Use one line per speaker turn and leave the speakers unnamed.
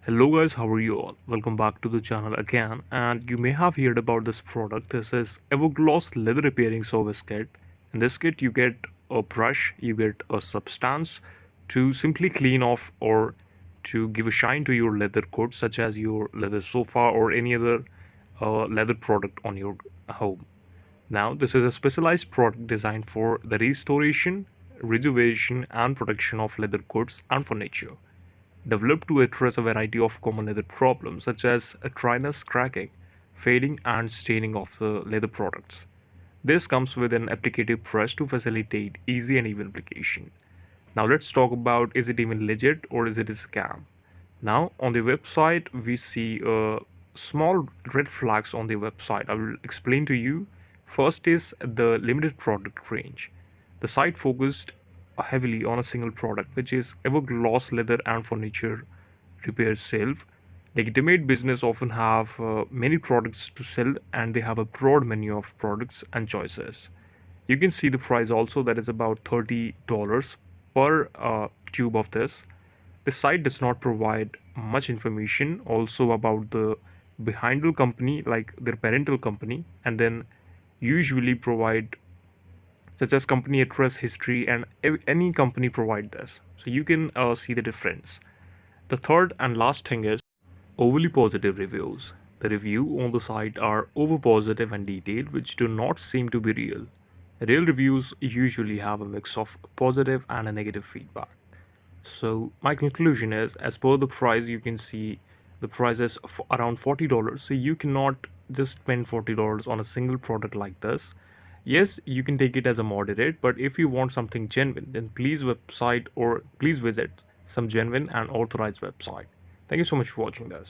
Hello guys, how are you all? Welcome back to the channel again, and you may have heard about this product. This is Evergloss leather repairing service kit. In this kit you get a brush, you get a substance to simply clean off or to give a shine to your leather coat, such as your leather sofa or any other leather product on your home. Now this is a specialized product designed for the restoration, rejuvenation and protection of leather goods and furniture, developed to address a variety of common leather problems such as dryness, cracking, fading, and staining of the leather products. This comes with an applicative brush to facilitate easy and even application. Now let's talk about, is it even legit or is it a scam? Now on the website we see small red flags on the website. I will explain to you. First is the limited product range. The site focused heavily on a single product, which is Evergloss leather and furniture repair shelf. Legitimate business often have many products to sell, and they have a broad menu of products and choices. You can see the price also, that is about $30 per tube of this. The site does not provide much information also about the behind the company, like their parental company, and then usually provide such as company address, history, and any company provide this, so you can see the difference. The third and last thing is overly positive reviews. The review on the site are over positive and detailed, which do not seem to be real. Real reviews usually have a mix of positive and a negative feedback. So my conclusion is, as per the price, you can see the price is around $40. So you cannot just spend $40 on a single product like this. Yes, you can take it as a moderate, but if you want something genuine, then please website or please visit some genuine and authorized website. Thank you so much for watching this.